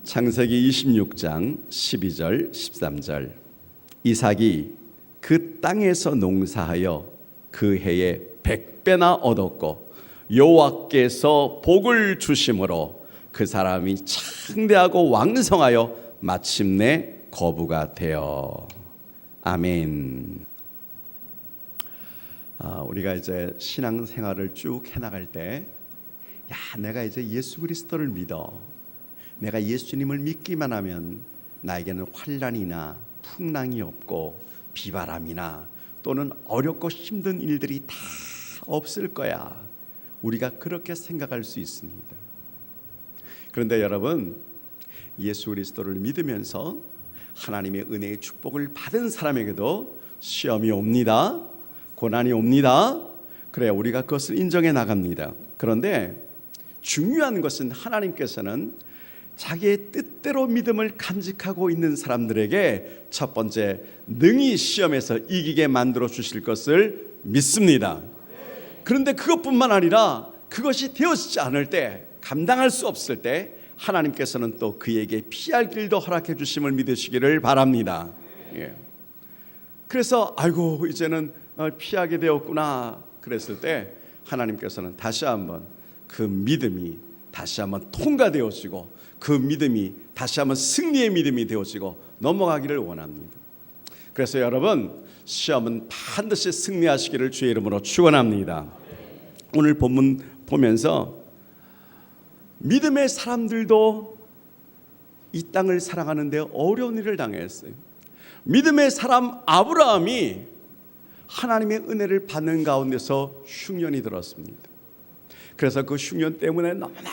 창세기 26장 12절 13절. 이삭이 그 땅에서 농사하여 그 해에 100배나 얻었고 여호와께서 복을 주심으로 그 사람이 창대하고 왕성하여 마침내 거부가 되어. 아멘. 우리가 이제 신앙생활을 쭉 해나갈 때, 내가 이제 예수 그리스도를 믿어, 내가 예수님을 믿기만 하면 나에게는 환난이나 풍랑이 없고 비바람이나 또는 어렵고 힘든 일들이 다 없을 거야. 우리가 그렇게 생각할 수 있습니다. 그런데 여러분, 예수 그리스도를 믿으면서 하나님의 은혜의 축복을 받은 사람에게도 시험이 옵니다. 고난이 옵니다. 그래, 우리가 그것을 인정해 나갑니다. 그런데 중요한 것은 하나님께서는 자기의 뜻대로 믿음을 간직하고 있는 사람들에게 첫 번째, 능히 시험에서 이기게 만들어 주실 것을 믿습니다. 그런데 그것뿐만 아니라 그것이 되어지지 않을 때, 감당할 수 없을 때 하나님께서는 또 그에게 피할 길도 허락해 주심을 믿으시기를 바랍니다. 그래서 아이고 이제는 피하게 되었구나 그랬을 때 하나님께서는 다시 한번 그 믿음이 다시 한번 통과되어지고 그 믿음이 다시 한번 승리의 믿음이 되어지고 넘어가기를 원합니다. 그래서 여러분, 시험은 반드시 승리하시기를 주의 이름으로 축원합니다. 오늘 본문 보면서 믿음의 사람들도 이 땅을 살아가는데 어려운 일을 당했어요. 믿음의 사람 아브라함이 하나님의 은혜를 받는 가운데서 흉년이 들었습니다. 그래서 그 흉년 때문에 너무나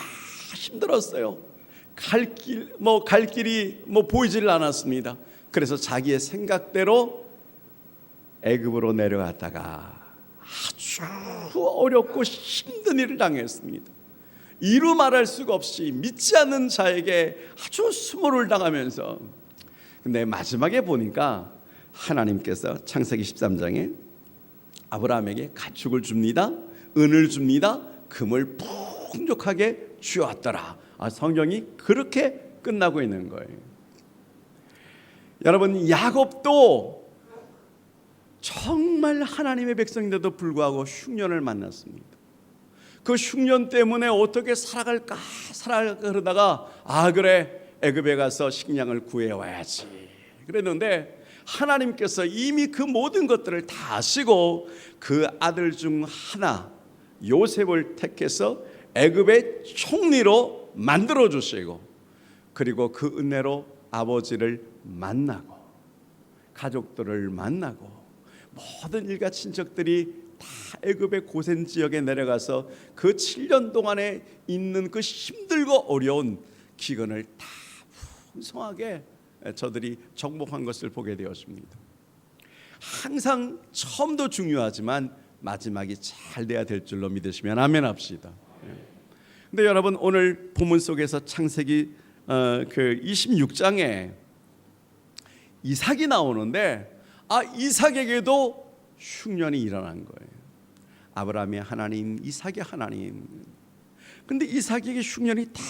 힘들었어요. 갈 길이 보이질 않았습니다. 그래서 자기의 생각대로 애굽으로 내려갔다가 아주 어렵고 힘든 일을 당했습니다. 이루 말할 수가 없이 믿지 않는 자에게 아주 수모를 당하면서, 근데 마지막에 보니까 하나님께서 창세기 13장에 아브라함에게 가축을 줍니다. 은을 줍니다. 금을 풍족하게 주었더라. 성경이 그렇게 끝나고 있는 거예요. 여러분, 야곱도 정말 하나님의 백성인데도 불구하고 흉년을 만났습니다. 그 흉년 때문에 어떻게 살아갈까 그러다가 그래, 애굽에 가서 식량을 구해와야지 그랬는데 하나님께서 이미 그 모든 것들을 다 아시고 그 아들 중 하나 요셉을 택해서 애굽의 총리로 만들어 주시고, 그리고 그 은혜로 아버지를 만나고 가족들을 만나고 모든 일가 친척들이 다 애굽의 고센 지역에 내려가서 그 7년 동안에 있는 그 힘들고 어려운 기근을 다 풍성하게 저들이 정복한 것을 보게 되었습니다. 항상 처음도 중요하지만 마지막이 잘 돼야 될 줄로 믿으시면 아멘 합시다. 근데 여러분, 오늘 본문 속에서 창세기 그 26장에 이삭이 나오는데 이삭에게도 흉년이 일어난 거예요. 아브라함의 하나님, 이삭의 하나님. 근데 이삭에게 흉년이 탁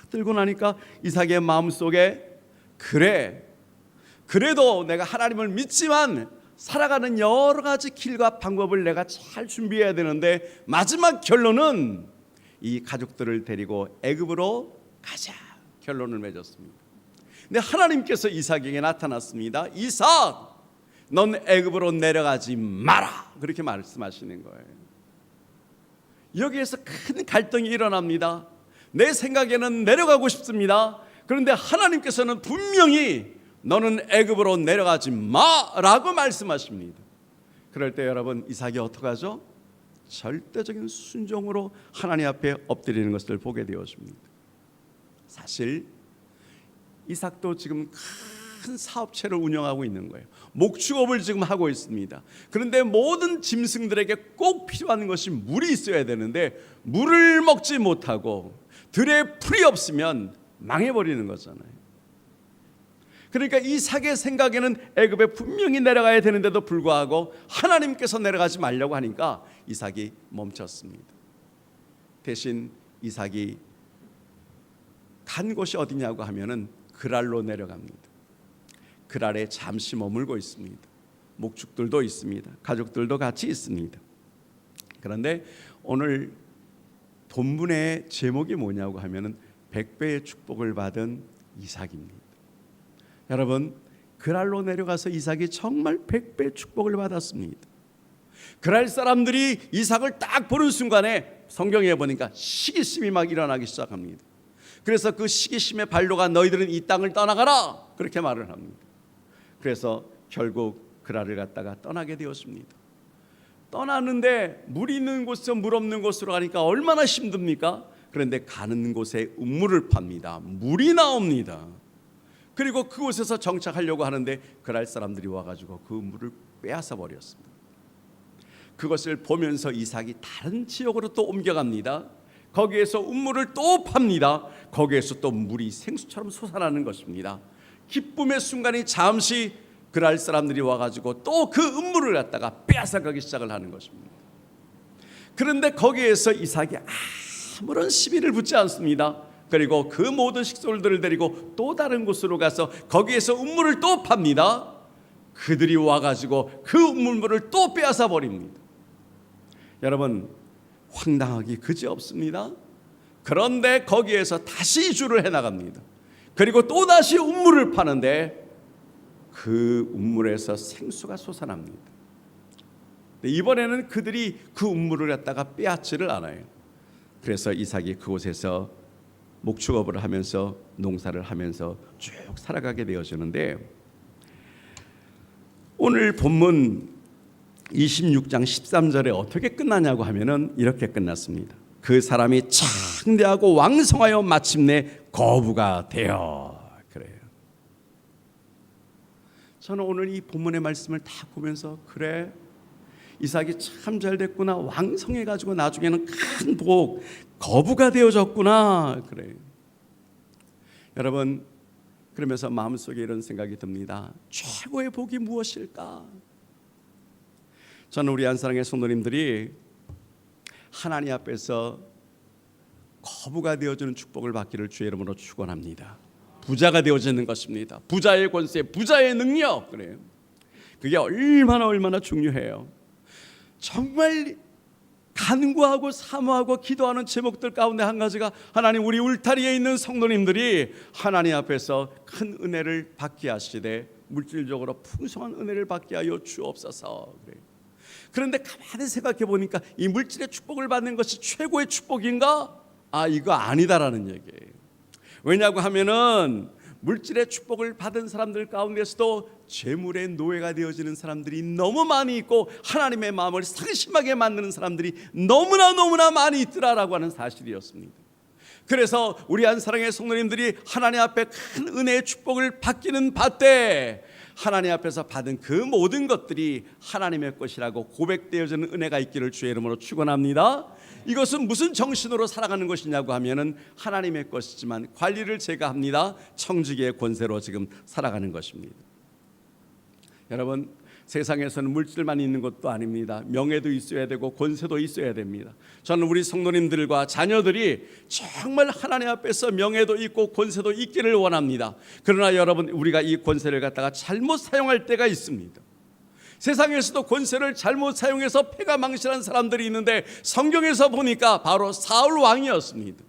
들고 나니까 이삭의 마음속에, 그래도 내가 하나님을 믿지만 살아가는 여러 가지 길과 방법을 내가 잘 준비해야 되는데 마지막 결론은 이 가족들을 데리고 애굽으로 가자 결론을 맺었습니다. 근데 하나님께서 이삭에게 나타났습니다. 이삭, 넌 애굽으로 내려가지 마라, 그렇게 말씀하시는 거예요. 여기에서 큰 갈등이 일어납니다. 내 생각에는 내려가고 싶습니다. 그런데 하나님께서는 분명히 너는 애굽으로 내려가지 마라고 말씀하십니다. 그럴 때 여러분, 이삭이 어떡하죠? 절대적인 순종으로 하나님 앞에 엎드리는 것을 보게 되었습니다. 사실 이삭도 지금 큰 사업체를 운영하고 있는 거예요. 목축업을 지금 하고 있습니다. 그런데 모든 짐승들에게 꼭 필요한 것이 물이 있어야 되는데 물을 먹지 못하고 들에 풀이 없으면 망해버리는 거잖아요. 그러니까 이삭의 생각에는 애굽에 분명히 내려가야 되는데도 불구하고 하나님께서 내려가지 말려고 하니까 이삭이 멈췄습니다. 대신 이삭이 간 곳이 어디냐고 하면은 그랄로 내려갑니다. 그랄에 잠시 머물고 있습니다. 목축들도 있습니다. 가족들도 같이 있습니다. 그런데 오늘 본문의 제목이 뭐냐고 하면은 100배의 축복을 받은 이삭입니다. 여러분, 그랄로 내려가서 이삭이 정말 100배의 축복을 받았습니다. 그랄 사람들이 이삭을 딱 보는 순간에 성경에 보니까 시기심이 막 일어나기 시작합니다. 그래서 그 시기심의 발로가 너희들은 이 땅을 떠나가라 그렇게 말을 합니다. 그래서 결국 그랄을 갖다가 떠나게 되었습니다. 떠나는데 물 있는 곳에서 물 없는 곳으로 가니까 얼마나 힘듭니까? 그런데 가는 곳에 우물을 팝니다. 물이 나옵니다. 그리고 그곳에서 정착하려고 하는데 그랄 사람들이 와가지고 그 물을 빼앗아 버렸습니다. 그것을 보면서 이삭이 다른 지역으로 또 옮겨갑니다. 거기에서 우물을 또 팝니다. 거기에서 또 물이 생수처럼 솟아나는 것입니다. 기쁨의 순간이 잠시 그랄 사람들이 와가지고 또 그 우물을 갖다가 빼앗아가기 시작을 하는 것입니다. 그런데 거기에서 이삭이 아무런 시비를 붙지 않습니다. 그리고 그 모든 식솔들을 데리고 또 다른 곳으로 가서 거기에서 우물을 또 팝니다. 그들이 와가지고 그 우물물을 또 빼앗아 버립니다. 여러분, 황당하기 그지없습니다. 그런데 거기에서 다시 이주를 해나갑니다. 그리고 또다시 우물을 파는데 그 우물에서 생수가 솟아납니다. 이번에는 그들이 그 우물을 갖다가 빼앗지를 않아요. 그래서 이삭이 그곳에서 목축업을 하면서 농사를 하면서 쭉 살아가게 되어지는데, 오늘 본문 26장 13절에 어떻게 끝나냐고 하면은 이렇게 끝났습니다. 그 사람이 창대하고 왕성하여 마침내 거부가 되어. 그래요. 저는 오늘 이 본문의 말씀을 다 보면서 그래, 이삭이 참 잘 됐구나, 왕성해가지고 나중에는 큰 복, 거부가 되어졌구나. 그래요. 여러분, 그러면서 마음속에 이런 생각이 듭니다. 최고의 복이 무엇일까? 저는 우리 안사랑의 성도님들이 하나님 앞에서 거부가 되어주는 축복을 받기를 주의 이름으로 축원합니다. 부자가 되어지는 것입니다. 부자의 권세, 부자의 능력. 그래요. 그게 얼마나 중요해요. 정말 간구하고 사모하고 기도하는 제목들 가운데 한 가지가, 하나님, 우리 울타리에 있는 성도님들이 하나님 앞에서 큰 은혜를 받게 하시되 물질적으로 풍성한 은혜를 받게 하여 주옵소서. 그래요. 그런데 가만히 생각해 보니까 이 물질의 축복을 받는 것이 최고의 축복인가? 이거 아니다라는 얘기예요. 왜냐고 하면은 물질의 축복을 받은 사람들 가운데서도 재물의 노예가 되어지는 사람들이 너무 많이 있고 하나님의 마음을 상심하게 만드는 사람들이 너무나 많이 있더라라고 하는 사실이었습니다. 그래서 우리 안사랑의 성도님들이 하나님 앞에 큰 은혜의 축복을 받기는 받되 하나님 앞에서 받은 그 모든 것들이 하나님의 것이라고 고백되어지는 은혜가 있기를 주의 이름으로 축원합니다. 이것은 무슨 정신으로 살아가는 것이냐고 하면은 하나님의 것이지만 관리를 제가 합니다. 청지기의 권세로 지금 살아가는 것입니다. 여러분, 세상에서는 물질만 있는 것도 아닙니다. 명예도 있어야 되고 권세도 있어야 됩니다. 저는 우리 성도님들과 자녀들이 정말 하나님 앞에서 명예도 있고 권세도 있기를 원합니다. 그러나 여러분, 우리가 이 권세를 갖다가 잘못 사용할 때가 있습니다. 세상에서도 권세를 잘못 사용해서 패가 망신한 사람들이 있는데, 성경에서 보니까 바로 사울 왕이었습니다.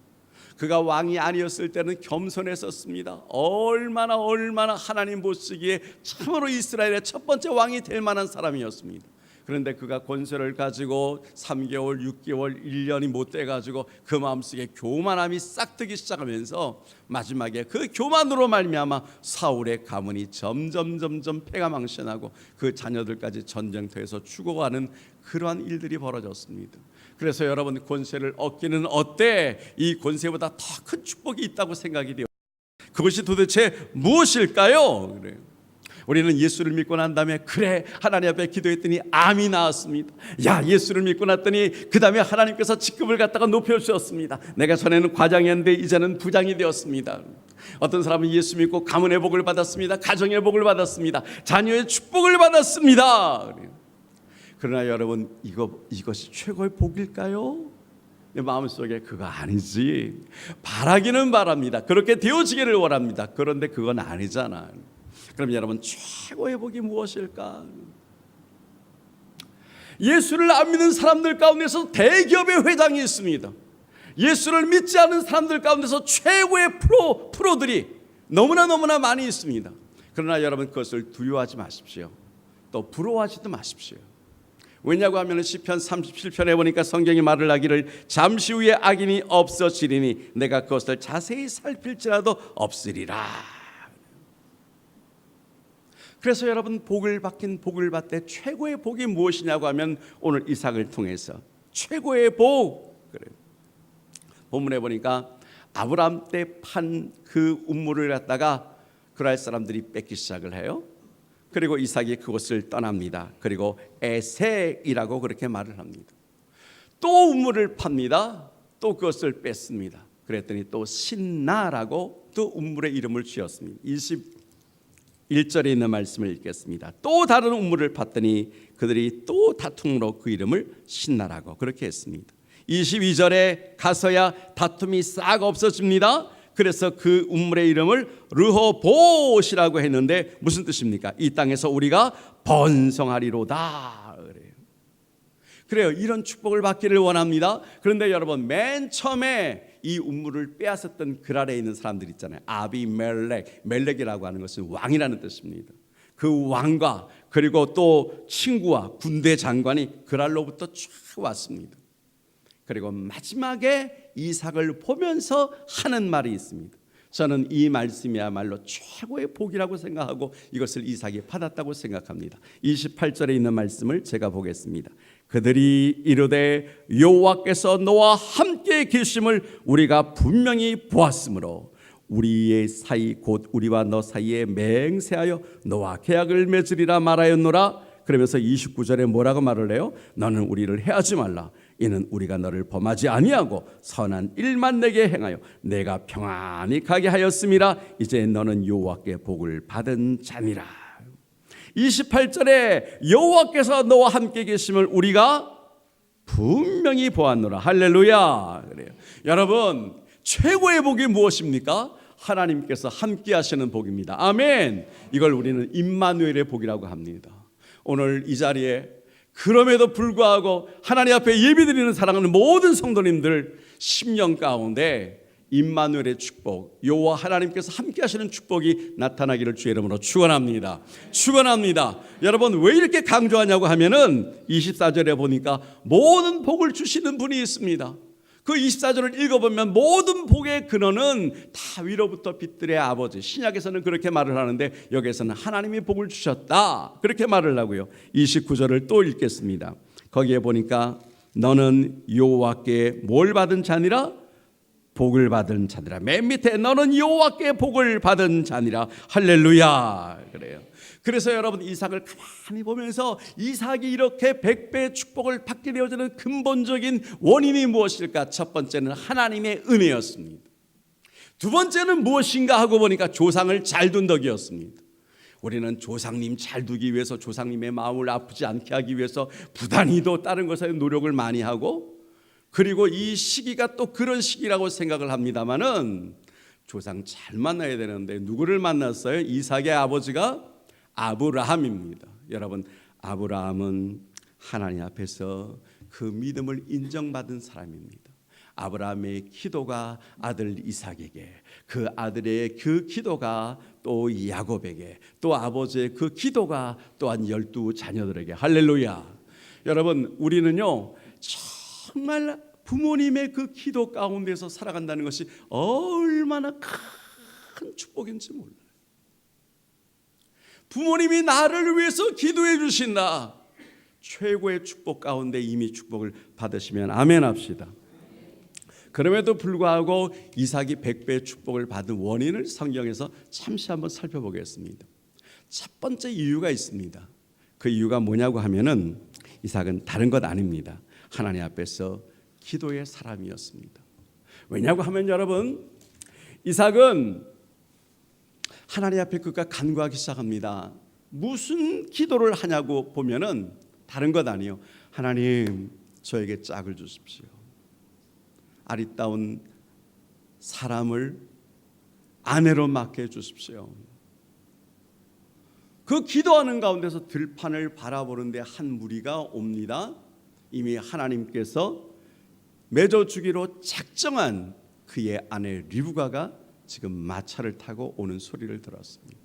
그가 왕이 아니었을 때는 겸손했었습니다. 얼마나 하나님 보시기에 참으로 이스라엘의 첫 번째 왕이 될 만한 사람이었습니다. 그런데 그가 권세를 가지고 3개월, 6개월, 1년이 못 돼가지고 그 마음속에 교만함이 싹트기 시작하면서 마지막에 그 교만으로 말미암아 사울의 가문이 점점 패가 망신하고 그 자녀들까지 전쟁터에서 죽어가는 그러한 일들이 벌어졌습니다. 그래서 여러분, 권세를 얻기는 어때? 이 권세보다 더 큰 축복이 있다고 생각이 돼요. 그것이 도대체 무엇일까요? 그래요. 우리는 예수를 믿고 난 다음에 그래, 하나님 앞에 기도했더니 암이 나왔습니다. 예수를 믿고 났더니 그 다음에 하나님께서 직급을 갖다가 높여주셨습니다. 내가 전에는 과장이었는데 이제는 부장이 되었습니다. 어떤 사람은 예수 믿고 가문의 복을 받았습니다. 가정의 복을 받았습니다. 자녀의 축복을 받았습니다. 그러나 여러분, 이것이 최고의 복일까요? 내 마음속에 그거 아니지. 바라기는 바랍니다. 그렇게 되어지기를 원합니다. 그런데 그건 아니잖아. 그럼 여러분 최고의 복이 무엇일까? 예수를 안 믿는 사람들 가운데서 대기업의 회장이 있습니다. 예수를 믿지 않는 사람들 가운데서 최고의 프로들이 너무나 많이 있습니다. 그러나 여러분 그것을 두려워하지 마십시오. 또 부러워하지도 마십시오. 왜냐고 하면 시편 37편에 보니까 성경이 말을 하기를 잠시 후에 악인이 없어지리니 내가 그것을 자세히 살필지라도 없으리라. 그래서 여러분 복을 받되 최고의 복이 무엇이냐고 하면 오늘 이삭을 통해서 최고의 복. 그래요. 본문에 보니까 아브라함 때 판 그 우물을 갖다가 그랄 사람들이 뺏기 시작을 해요. 그리고 이삭이 그곳을 떠납니다. 그리고 에색이라고 그렇게 말을 합니다. 또 우물을 팝니다. 또 그것을 뺐습니다. 그랬더니 또 신나라고 또 우물의 이름을 지었습니다. 21절에 있는 말씀을 읽겠습니다. 또 다른 우물을 팠더니 그들이 또 다툼으로 그 이름을 신나라고 그렇게 했습니다. 22절에 가서야 다툼이 싹 없어집니다. 그래서 그 우물의 이름을 르호봇이라고 했는데 무슨 뜻입니까? 이 땅에서 우리가 번성하리로다. 그래요. 이런 축복을 받기를 원합니다. 그런데 여러분 맨 처음에 이 우물을 빼앗았던 그 아래에 있는 사람들 있잖아요. 멜렉이라고 하는 것은 왕이라는 뜻입니다. 그 왕과 그리고 또 친구와 군대 장관이 그랄로부터 쫙 왔습니다. 그리고 마지막에 이삭을 보면서 하는 말이 있습니다. 저는 이 말씀이야말로 최고의 복이라고 생각하고 이것을 이삭이 받았다고 생각합니다. 28절에 있는 말씀을 제가 보겠습니다. 그들이 이르되 여호와께서 너와 함께 계심을 우리가 분명히 보았으므로 우리의 사이 곧 우리와 너 사이에 맹세하여 너와 계약을 맺으리라 말하였노라. 그러면서 29절에 뭐라고 말을 해요? 너는 우리를 해하지 말라. 이는 우리가 너를 범하지 아니하고 선한 일만 내게 행하여 내가 평안히 가게 하였음이라. 이제 너는 여호와께 복을 받은 자니라. 28절에 여호와께서 너와 함께 계심을 우리가 분명히 보았노라. 할렐루야. 그래요. 여러분 최고의 복이 무엇입니까? 하나님께서 함께 하시는 복입니다. 아멘. 이걸 우리는 임마누엘의 복이라고 합니다. 오늘 이 자리에 그럼에도 불구하고 하나님 앞에 예배드리는 사랑하는 모든 성도님들 심령 가운데 임마누엘의 축복, 여호와 하나님께서 함께 하시는 축복이 나타나기를 주의 이름으로 축원합니다. 축원합니다. 여러분 왜 이렇게 강조하냐고 하면은 24절에 보니까 모든 복을 주시는 분이 있습니다. 그 24절을 읽어보면 모든 복의 근원은 다 위로부터 빛들의 아버지, 신약에서는 그렇게 말을 하는데 여기에서는 하나님이 복을 주셨다 그렇게 말을 하고요. 29절을 또 읽겠습니다. 거기에 보니까 너는 여호와께 뭘 받은 자니라? 복을 받은 자니라. 맨 밑에 너는 여호와께 복을 받은 자니라. 할렐루야. 그래요. 그래서 여러분 이삭을 가만히 보면서 이삭이 이렇게 100배의 축복을 받게 되어지는 근본적인 원인이 무엇일까? 첫 번째는 하나님의 은혜였습니다. 두 번째는 무엇인가 하고 보니까 조상을 잘 둔 덕이었습니다. 우리는 조상님 잘 두기 위해서 조상님의 마음을 아프지 않게 하기 위해서 부단히도 다른 것에 노력을 많이 하고 그리고 이 시기가 또 그런 시기라고 생각을 합니다마는 조상 잘 만나야 되는데 누구를 만났어요? 이삭의 아버지가 아브라함입니다. 여러분 아브라함은 하나님 앞에서 그 믿음을 인정받은 사람입니다. 아브라함의 기도가 아들 이삭에게, 그 아들의 그 기도가 또 야곱에게, 또 아버지의 그 기도가 또한 12 자녀들에게. 할렐루야. 여러분 우리는요 정말 부모님의 그 기도 가운데서 살아간다는 것이 얼마나 큰 축복인지 몰라요. 부모님이 나를 위해서 기도해 주신다. 최고의 축복 가운데 이미 축복을 받으시면 아멘 합시다. 그럼에도 불구하고 이삭이 100배의 축복을 받은 원인을 성경에서 잠시 한번 살펴보겠습니다. 첫 번째 이유가 있습니다. 그 이유가 뭐냐고 하면은 이삭은 다른 것 아닙니다. 하나님 앞에서 기도의 사람이었습니다. 왜냐고 하면 여러분 이삭은 하나님 앞에 그가 간구하기 시작합니다. 무슨 기도를 하냐고 보면은 다른 것 아니에요. 하나님 저에게 짝을 주십시오. 아리따운 사람을 아내로 맡게 해주십시오. 그 기도하는 가운데서 들판을 바라보는데 한 무리가 옵니다. 이미 하나님께서 맺어주기로 작정한 그의 아내 리브가가 지금 마차를 타고 오는 소리를 들었습니다.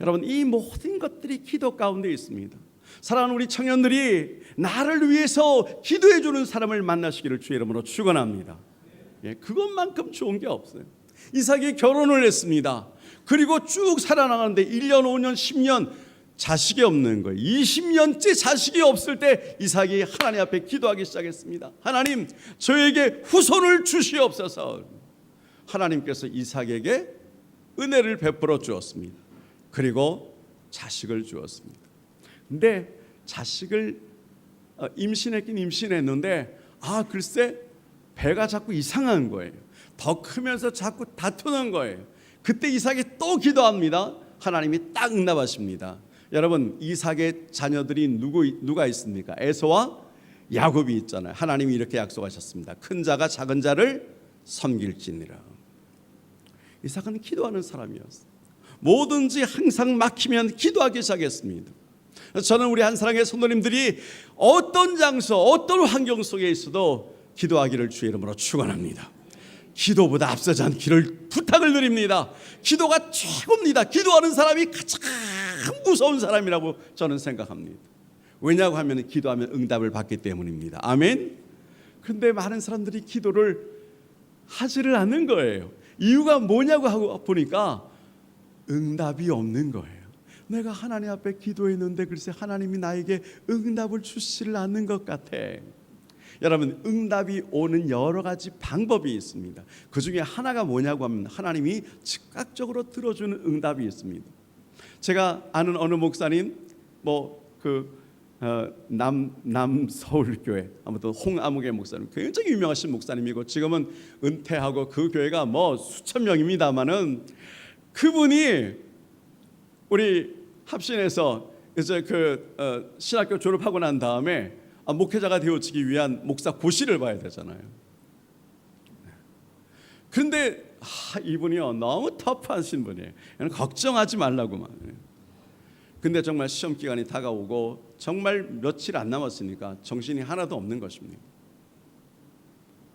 여러분, 이 모든 것들이 기도 가운데 있습니다. 사랑하는 우리 청년들이 나를 위해서 기도해 주는 사람을 만나시기를 주의 이름으로 축원합니다. 그것만큼 좋은 게 없어요. 이삭이 결혼을 했습니다. 그리고 쭉 살아나가는데 1년, 5년, 10년 자식이 없는 거예요. 20년째 자식이 없을 때 이삭이 하나님 앞에 기도하기 시작했습니다. 하나님, 저에게 후손을 주시옵소서. 하나님께서 이삭에게 은혜를 베풀어 주었습니다. 그리고 자식을 주었습니다. 근데 자식을 임신했긴 임신했는데 글쎄 배가 자꾸 이상한 거예요. 더 크면서 자꾸 다투는 거예요. 그때 이삭이 또 기도합니다. 하나님이 딱 응답하십니다. 여러분, 이삭의 자녀들이 누가 있습니까? 에서와 야곱이 있잖아요. 하나님이 이렇게 약속하셨습니다. 큰 자가 작은 자를 섬길지니라. 이삭은 기도하는 사람이었어요. 뭐든지 항상 막히면 기도하기 시작했습니다. 저는 우리 한사랑의 성도님들이 어떤 장소, 어떤 환경 속에 있어도 기도하기를 주의 이름으로 축원합니다. 기도보다 앞서지 않기를 부탁을 드립니다. 기도가 최고입니다. 기도하는 사람이 가장 무서운 사람이라고 저는 생각합니다. 왜냐고 하면 기도하면 응답을 받기 때문입니다. 아멘. 그런데 많은 사람들이 기도를 하지를 않는 거예요. 이유가 뭐냐고 하고 보니까 응답이 없는 거예요. 내가 하나님 앞에 기도했는데 글쎄 하나님이 나에게 응답을 주시질 않는 것 같아. 여러분, 응답이 오는 여러 가지 방법이 있습니다. 그 중에 하나가 뭐냐고 하면 하나님이 즉각적으로 들어주는 응답이 있습니다. 제가 아는 어느 목사님, 남서울교회 아무튼 홍아무개 목사님, 굉장히 유명하신 목사님이고 지금은 은퇴하고 그 교회가 수천 명입니다만은 그분이 우리 합신에서 이제 신학교 졸업하고 난 다음에 목회자가 되어지기 위한 목사 고시를 봐야 되잖아요. 그런데 이분이요 너무 터프하신 분이에요. 걱정하지 말라고만. 근데 정말 시험 기간이 다가오고 정말 며칠 안 남았으니까 정신이 하나도 없는 것입니다.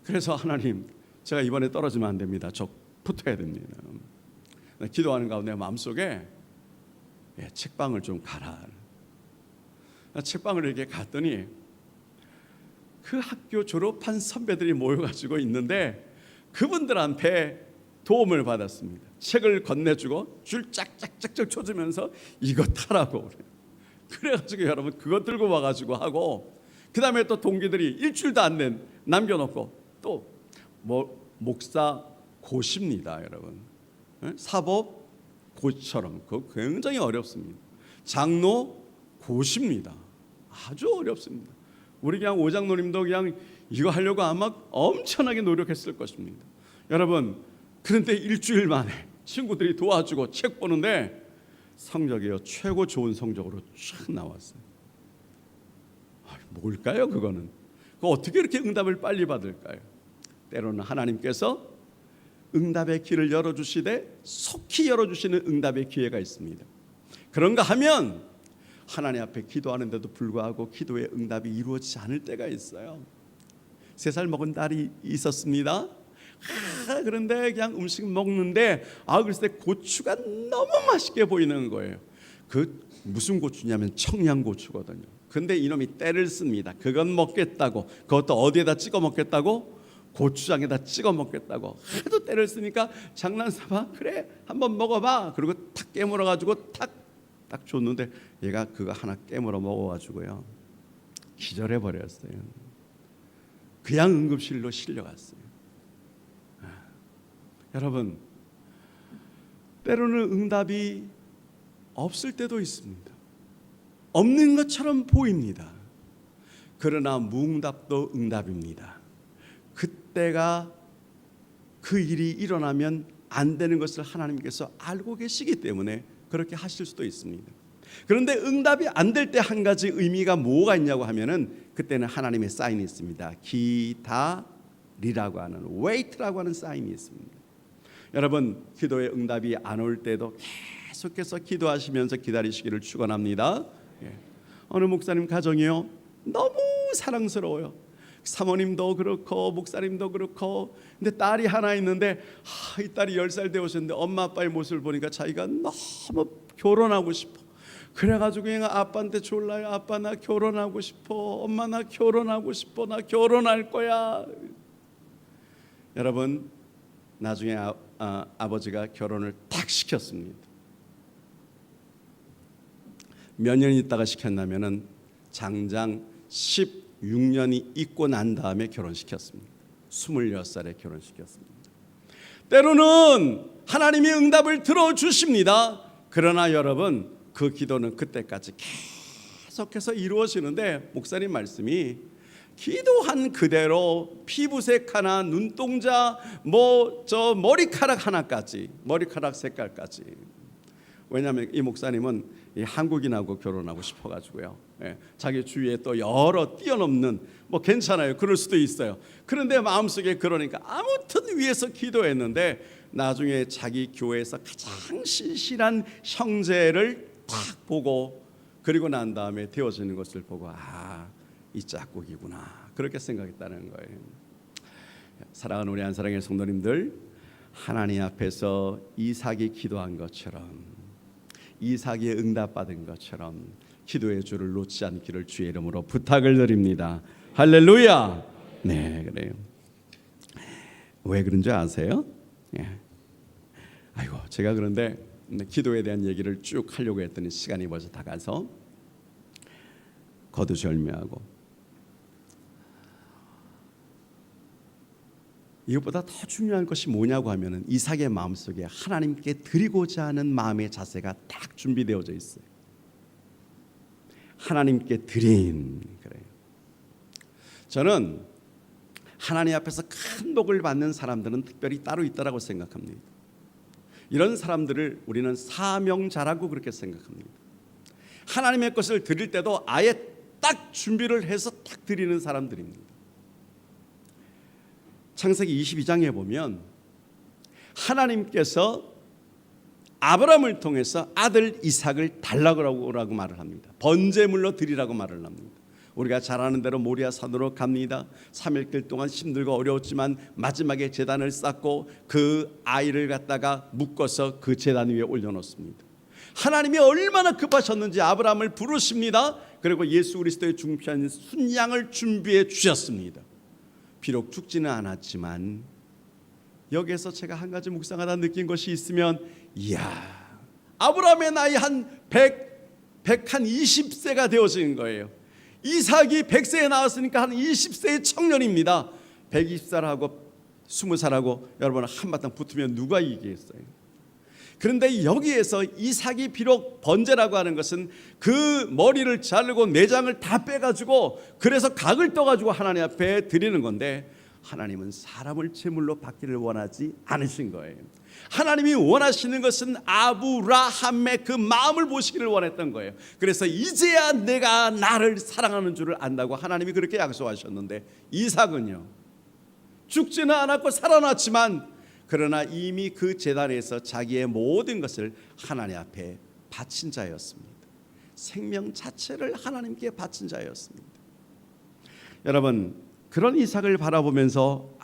그래서 하나님, 제가 이번에 떨어지면 안 됩니다. 저 붙어야 됩니다. 기도하는 가운데 마음속에 책방을 좀 가라. 책방을 이렇게 갔더니 그 학교 졸업한 선배들이 모여가지고 있는데 그분들한테 도움을 받았습니다. 책을 건네주고 줄 짝짝짝짝 쳐주면서 이거 타라고 그래가지고 여러분 그거 들고 와가지고 하고, 그 다음에 또 동기들이 일주일도 안 된 남겨놓고 또 목사 고시입니다. 여러분 사법 고시처럼 그거 굉장히 어렵습니다. 장로 고시입니다. 아주 어렵습니다. 우리 그냥 오장노님도 그냥 이거 하려고 아마 엄청나게 노력했을 것입니다. 여러분, 그런데 일주일 만에 친구들이 도와주고 책 보는데 성적이요 최고 좋은 성적으로 쫙 나왔어요. 뭘까요? 그거는 어떻게 이렇게 응답을 빨리 받을까요? 때로는 하나님께서 응답의 길을 열어주시되 속히 열어주시는 응답의 기회가 있습니다. 그런가 하면 하나님 앞에 기도하는데도 불구하고 기도의 응답이 이루어지지 않을 때가 있어요. 3살 먹은 딸이 있었습니다. 그런데 그냥 음식 먹는데 글쎄 고추가 너무 맛있게 보이는 거예요. 그 무슨 고추냐면 청양고추거든요. 근데 이놈이 때를 씁니다. 그건 먹겠다고, 그것도 어디에다 찍어 먹겠다고? 고추장에다 찍어 먹겠다고 하도 때를 쓰니까 장난삼아 그래 한번 먹어봐. 그리고 탁 깨물어 가지고 딱 줬는데 얘가 그거 하나 깨물어 먹어가지고요 기절해 버렸어요. 그냥 응급실로 실려갔어요. 여러분, 때로는 응답이 없을 때도 있습니다. 없는 것처럼 보입니다. 그러나 무응답도 응답입니다. 그때가 그 일이 일어나면 안 되는 것을 하나님께서 알고 계시기 때문에 그렇게 하실 수도 있습니다. 그런데 응답이 안 될 때 한 가지 의미가 뭐가 있냐고 하면은 그때는 하나님의 사인이 있습니다. 기다리라. 하는 wait라고 하는 사인이 있습니다. 여러분, 기도의 응답이 안 올 때도 계속해서 기도하시면서 기다리시기를 축원합니다. 어느 목사님 가정이요, 너무 사랑스러워요. 사모님도 그렇고 목사님도 그렇고, 근데 딸이 하나 있는데 이 딸이 10살 되었는데 엄마 아빠의 모습을 보니까 자기가 너무 결혼하고 싶어. 그래가지고 그냥 아빠한테 졸라요. 아빠 나 결혼하고 싶어. 엄마 나 결혼하고 싶어. 나 결혼할 거야. 여러분, 나중에 아버지가 결혼을 딱 시켰습니다. 몇 년 있다가 시켰냐면은 장장 16년이 있고 난 다음에 결혼시켰습니다. 26살에 결혼시켰습니다. 때로는 하나님이 응답을 들어주십니다. 그러나 여러분, 그 기도는 그때까지 계속해서 이루어지는데, 목사님 말씀이 기도한 그대로 피부색 하나, 눈동자, 저 머리카락 하나까지, 머리카락 색깔까지. 왜냐하면 이 목사님은 이 한국인하고 결혼하고 싶어가지고요. 자기 주위에 또 여러 뛰어넘는, 괜찮아요. 그럴 수도 있어요. 그런데 마음속에 그러니까 아무튼 위해서 기도했는데, 나중에 자기 교회에서 가장 신실한 형제를 딱 보고, 그리고 난 다음에 되어지는 것을 보고, 이 짝꿍이구나, 그렇게 생각했다는 거예요. 사랑하는 우리 한사랑의 성도님들, 하나님 앞에서 이삭이 기도한 것처럼, 이삭이 응답받은 것처럼 기도의 줄을 놓지 않기를 주의 이름으로 부탁을 드립니다. 할렐루야. 네, 그래요. 왜 그런 줄 아세요? 아이고, 제가 그런데 기도에 대한 얘기를 쭉 하려고 했더니 시간이 벌써 다 가서 거두절미하고, 이것보다 더 중요한 것이 뭐냐고 하면은 이삭의 마음속에 하나님께 드리고자 하는 마음의 자세가 딱 준비되어져 있어요. 하나님께 드림. 그래요. 저는 하나님 앞에서 큰 복을 받는 사람들은 특별히 따로 있다라고 생각합니다. 이런 사람들을 우리는 사명자라고 그렇게 생각합니다. 하나님의 것을 드릴 때도 아예 딱 준비를 해서 딱 드리는 사람들입니다. 창세기 22장에 보면 하나님께서 아브라함을 통해서 아들 이삭을 달라고 말을 합니다. 번제물로 드리라고 말을 합니다. 우리가 잘 아는 대로 모리아 산으로 갑니다. 3일 동안 힘들고 어려웠지만 마지막에 제단을 쌓고 그 아이를 갖다가 묶어서 그 제단 위에 올려놓습니다. 하나님이 얼마나 급하셨는지 아브라함을 부르십니다. 그리고 예수 그리스도의 중피한 순양을 준비해 주셨습니다. 비록 죽지는 않았지만 여기에서 제가 한 가지 묵상하다 느낀 것이 있으면, 이야, 아브라함의 나이 한 120세가 되어진 거예요. 이삭이 100세에 나왔으니까 한 20세의 청년입니다. 120살하고 20살하고 여러분 한바탕 붙으면 누가 이기겠어요? 그런데 여기에서 이삭이 비록 번제라고 하는 것은 그 머리를 자르고 내장을 다 빼가지고 그래서 각을 떠가지고 하나님 앞에 드리는 건데, 하나님은 사람을 제물로 받기를 원하지 않으신 거예요. 하나님이 원하시는 것은 아브라함의 그 마음을 보시기를 원했던 거예요. 그래서 이제야 내가 나를 사랑하는 줄을 안다고 하나님이 그렇게 약속하셨는데, 이삭은요, 죽지는 않았고 살아났지만, 그러나 이미 그 제단에서 자기의 모든 것을 하나님 앞에 바친 자였습니다. 생명 자체를 하나님께 바친 자였습니다. 여러분, 그런 이삭을 바라보면서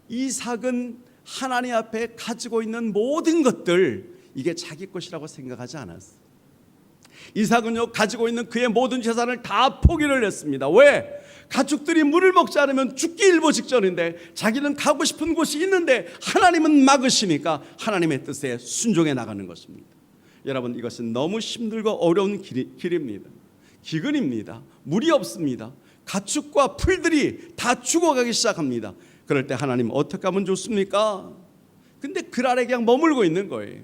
이삭은 하나님 앞에 가지고 있는 모든 것들, 이게 자기 것이라고 생각하지 않았어요. 이삭은요, 가지고 있는 그의 모든 재산을 다 포기를 했습니다. 왜? 가축들이 물을 먹지 않으면 죽기 일보 직전인데 자기는 가고 싶은 곳이 있는데 하나님은 막으시니까 하나님의 뜻에 순종해 나가는 것입니다. 여러분, 이것은 너무 힘들고 어려운 길입니다. 기근입니다. 물이 없습니다. 가축과 풀들이 다 죽어가기 시작합니다. 그럴 때 하나님 어떻게 하면 좋습니까? 근데 그 아래 그냥 머물고 있는 거예요.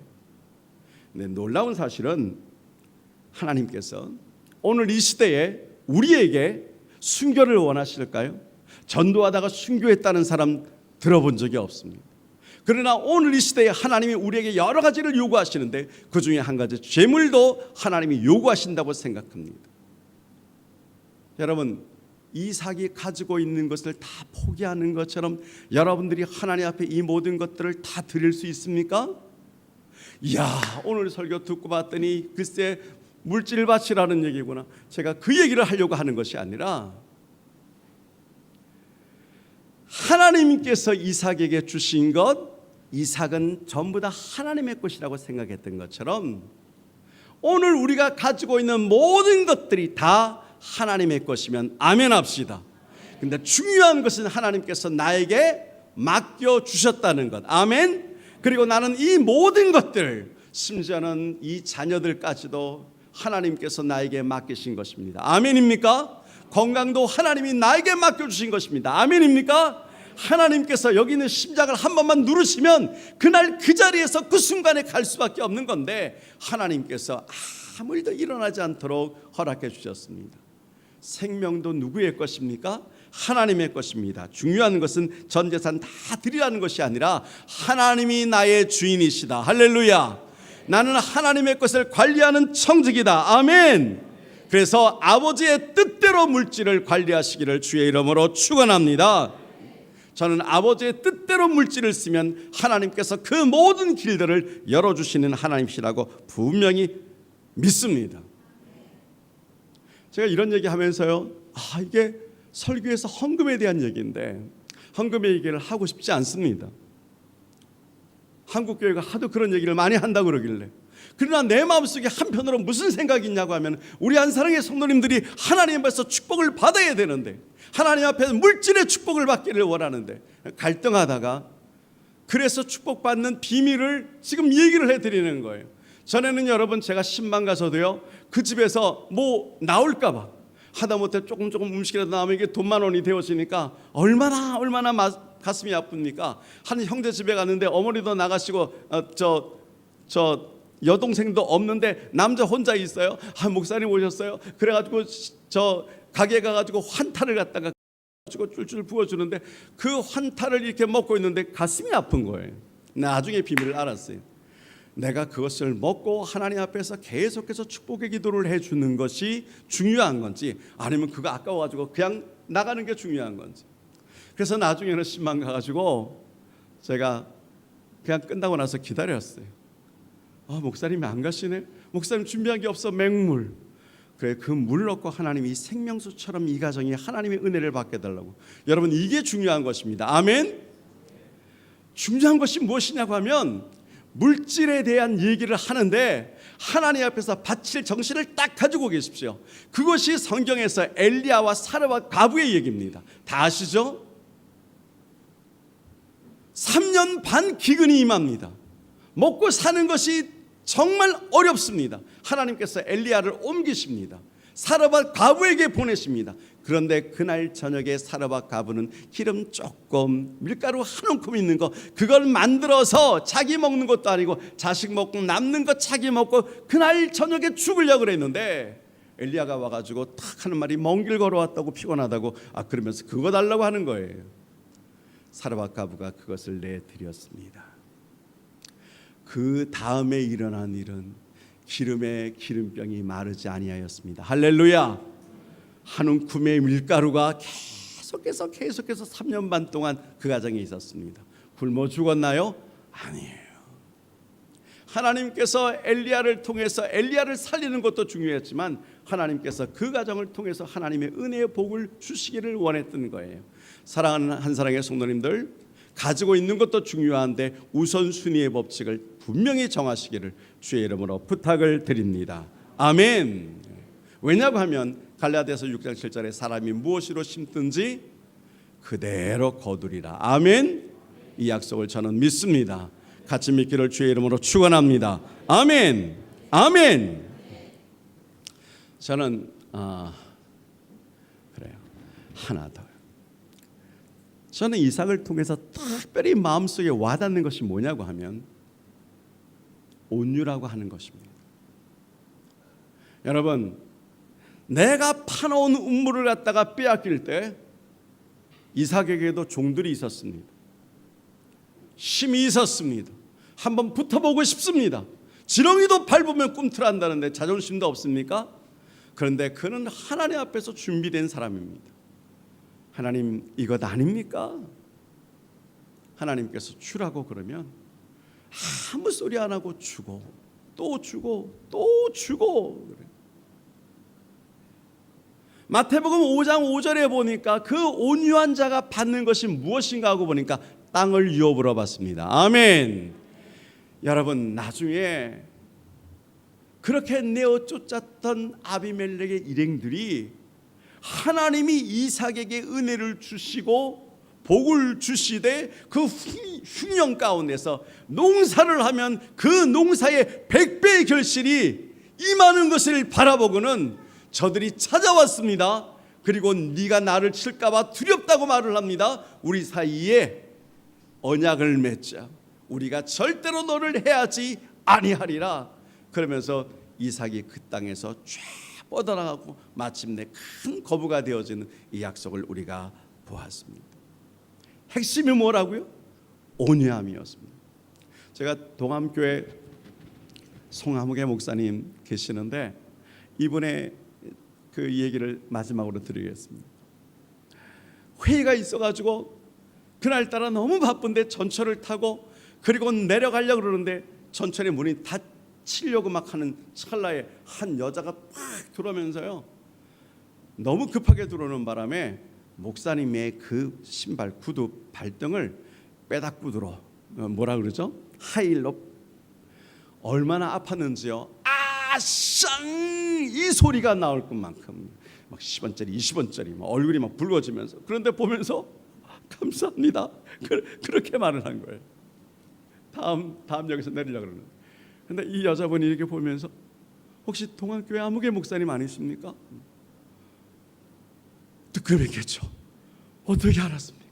근데 놀라운 사실은 하나님께서 오늘 이 시대에 우리에게 순교를 원하실까요? 전도하다가 순교했다는 사람 들어본 적이 없습니다. 그러나 오늘 이 시대에 하나님이 우리에게 여러 가지를 요구하시는데 그 중에 한 가지, 재물도 하나님이 요구하신다고 생각합니다. 여러분, 이삭이 가지고 있는 것을 다 포기하는 것처럼 여러분들이 하나님 앞에 이 모든 것들을 다 드릴 수 있습니까? 이야, 오늘 설교 듣고 봤더니 글쎄 물질 바치라는 얘기구나. 제가 그 얘기를 하려고 하는 것이 아니라 하나님께서 이삭에게 주신 것, 이삭은 전부 다 하나님의 것이라고 생각했던 것처럼 오늘 우리가 가지고 있는 모든 것들이 다 하나님의 것이면 아멘 합시다. 근데 중요한 것은 하나님께서 나에게 맡겨주셨다는 것. 아멘. 그리고 나는 이 모든 것들, 심지어는 이 자녀들까지도 하나님께서 나에게 맡기신 것입니다. 아멘입니까? 건강도 하나님이 나에게 맡겨주신 것입니다. 아멘입니까? 하나님께서 여기 있는 심장을 한 번만 누르시면 그날 그 자리에서 그 순간에 갈 수밖에 없는 건데 하나님께서 아무 일도 일어나지 않도록 허락해 주셨습니다. 생명도 누구의 것입니까? 하나님의 것입니다. 중요한 것은 전 재산 다 드리라는 것이 아니라 하나님이 나의 주인이시다. 할렐루야. 나는 하나님의 것을 관리하는 청직이다. 아멘. 그래서 아버지의 뜻대로 물질을 관리하시기를 주의 이름으로 축원합니다. 저는 아버지의 뜻대로 물질을 쓰면 하나님께서 그 모든 길들을 열어주시는 하나님이시라고 분명히 믿습니다. 제가 이런 얘기하면서요, 이게 설교에서 헌금에 대한 얘기인데 헌금의 얘기를 하고 싶지 않습니다. 한국교회가 하도 그런 얘기를 많이 한다고 그러길래. 그러나 내 마음속에 한편으로 무슨 생각이 있냐고 하면 우리 한사랑의 성도님들이 하나님 앞에서 축복을 받아야 되는데, 하나님 앞에서 물질의 축복을 받기를 원하는데 갈등하다가, 그래서 축복받는 비밀을 지금 얘기를 해드리는 거예요. 전에는 여러분 제가 신방 가서도요, 그 집에서 뭐 나올까 봐 하다못해 조금 음식이라도 나오면 이게 돈만 원이 되어지니까 얼마나 가슴이 아픕니까? 한 형제 집에 갔는데 어머니도 나가시고 저 여동생도 없는데 남자 혼자 있어요. 목사님 오셨어요. 그래가지고 저 가게 가가지고 환타를 갖다가 가지고 쫄쫄 부어주는데 그 환타를 이렇게 먹고 있는데 가슴이 아픈 거예요. 나중에 비밀을 알았어요. 내가 그것을 먹고 하나님 앞에서 계속해서 축복의 기도를 해주는 것이 중요한 건지, 아니면 그거 아까워가지고 그냥 나가는 게 중요한 건지. 그래서 나중에는 신방 가가지고 제가 그냥 끝나고 나서 기다렸어요. 목사님이 안 가시네. 목사님 준비한 게 없어. 맹물. 그래, 그 물 넣고 하나님이 생명수처럼 이 가정이 하나님의 은혜를 받게 해달라고. 여러분, 이게 중요한 것입니다. 아멘. 중요한 것이 무엇이냐고 하면 물질에 대한 얘기를 하는데 하나님 앞에서 바칠 정신을 딱 가지고 계십시오. 그것이 성경에서 엘리야와 사르밧 과부의 얘기입니다. 다 아시죠? 3년 반 기근이 임합니다. 먹고 사는 것이 정말 어렵습니다. 하나님께서 엘리야를 옮기십니다. 사르밧 과부에게 보내십니다. 그런데 그날 저녁에 사르밧 과부는 기름 조금, 밀가루 한 움큼 있는 거, 그걸 만들어서 자기 먹는 것도 아니고 자식 먹고 남는 거 자기 먹고 그날 저녁에 죽으려고 그랬는데 엘리야가 와가지고 탁 하는 말이 먼 길 걸어왔다고 피곤하다고 그러면서 그거 달라고 하는 거예요. 사르밧 과부가 그것을 내드렸습니다. 그 다음에 일어난 일은 기름에 기름병이 마르지 아니하였습니다. 할렐루야. 한 움큼의 밀가루가 계속해서 3년 반 동안 그 가정에 있었습니다. 굶어 죽었나요? 아니에요. 하나님께서 엘리야를 통해서 엘리야를 살리는 것도 중요했지만 하나님께서 그 가정을 통해서 하나님의 은혜의 복을 주시기를 원했던 거예요. 사랑하는 한사랑의 성도님들, 가지고 있는 것도 중요한데 우선순위의 법칙을 분명히 정하시기를 주의 이름으로 부탁을 드립니다. 아멘. 왜냐고 하면 갈라디아서 6장 7절에 사람이 무엇으로 심든지 그대로 거두리라. 아멘. 이 약속을 저는 믿습니다. 같이 믿기를 주의 이름으로 축원합니다. 아멘. 아멘. 저는 그래요. 하나 더. 저는 이삭을 통해서 특별히 마음속에 와닿는 것이 뭐냐고 하면 온유라고 하는 것입니다. 여러분, 내가 파놓은 음물을 갖다가 빼앗길 때 이삭에게도 종들이 있었습니다. 힘이 있었습니다. 한번 붙어보고 싶습니다. 지렁이도 밟으면 꿈틀한다는데 자존심도 없습니까? 그런데 그는 하나님 앞에서 준비된 사람입니다. 하나님 이것 아닙니까? 하나님께서 주라고 그러면 아무 소리 안 하고 주고 또 주고 또 주고. 마태복음 5장 5절에 보니까 그 온유한 자가 받는 것이 무엇인가 하고 보니까 땅을 유업으로 받습니다. 아멘. 여러분, 나중에 그렇게 내어 쫓았던 아비멜렉의 일행들이 하나님이 이삭에게 은혜를 주시고 복을 주시되 그 흉년 가운데서 농사를 하면 그 농사의 100배의 결실이 임하는 것을 바라보고는 저들이 찾아왔습니다. 그리고 네가 나를 칠까 봐 두렵다고 말을 합니다. 우리 사이에 언약을 맺자. 우리가 절대로 너를 해하지 아니하리라. 그러면서 이삭이 그 땅에서 쫙 뻗어나가고 마침내 큰 거부가 되어지는 이 약속을 우리가 보았습니다. 핵심이 뭐라고요? 온유함이었습니다. 제가 동암교회 송하묵의 목사님 계시는데 이분의 그 얘기를 마지막으로 드리겠습니다. 회의가 있어가지고 그날따라 너무 바쁜데 전철을 타고 그리고 내려가려고 그러는데 전철의 문이 닫히려고 막 하는 찰나에 한 여자가 팍 들어오면서요, 너무 급하게 들어오는 바람에 목사님의 그 신발 구두 발등을 빼닥구두로 뭐라 그러죠? 하이힐로 얼마나 아팠는지요. 아쌍 이 소리가 나올 것만큼 막 10원짜리 20원짜리 막 얼굴이 막 붉어지면서, 그런데 보면서 감사합니다 그렇게 말을 한 거예요. 다음 역에서 내리려고 그러는. 근데 이 여자분이 이렇게 보면서 혹시 동안교회 아무개 목사님 아니십니까? 듣고 뵙겠죠. 어떻게 알았습니까?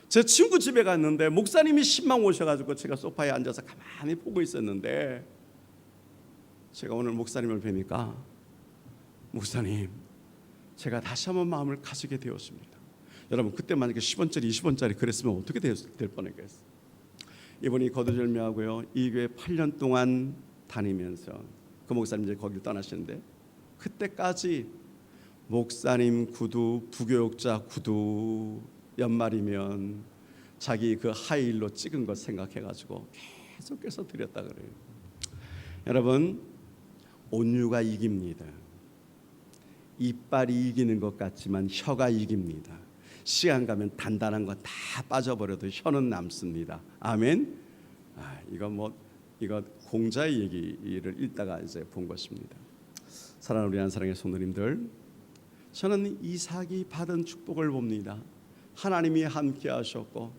제 친구 집에 갔는데 목사님이 신방 오셔가지고 제가 소파에 앉아서 가만히 보고 있었는데 제가 오늘 목사님을 뵈니까 목사님 제가 다시 한번 마음을 가지게 되었습니다. 여러분 그때 만약에 10원짜리 20원짜리 그랬으면 어떻게 될 뻔했겠어요. 이분이 거두절미하고요 이 교회 8년 동안 다니면서 그 목사님 이제 거길 떠나시는데 그때까지 목사님 구두, 부교육자 구두 연말이면 자기 그 하이힐로 찍은 것 생각해가지고 계속해서 드렸다 그래요. 여러분 온유가 이깁니다. 이빨이 이기는 것 같지만 혀가 이깁니다. 시간 가면 단단한 거 다 빠져버려도 혀는 남습니다. 아멘. 이거 공자의 얘기를 읽다가 이제 본 것입니다. 사랑하는 우리 한사랑의 성도님들, 저는 이삭이 받은 축복을 봅니다. 하나님이 함께 하셨고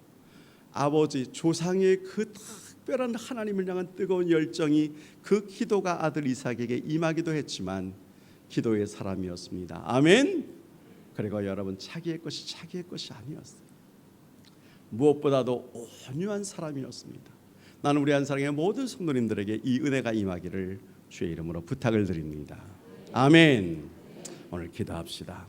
아버지 조상의 그 특별한 하나님을 향한 뜨거운 열정이 그 기도가 아들 이삭에게 임하기도 했지만 기도의 사람이었습니다. 아멘. 그리고 여러분 자기의 것이 아니었어요. 무엇보다도 온유한 사람이었습니다. 나는 우리 한사랑의 모든 성도님들에게 이 은혜가 임하기를 주의 이름으로 부탁을 드립니다. 아멘. 오늘 기도합시다.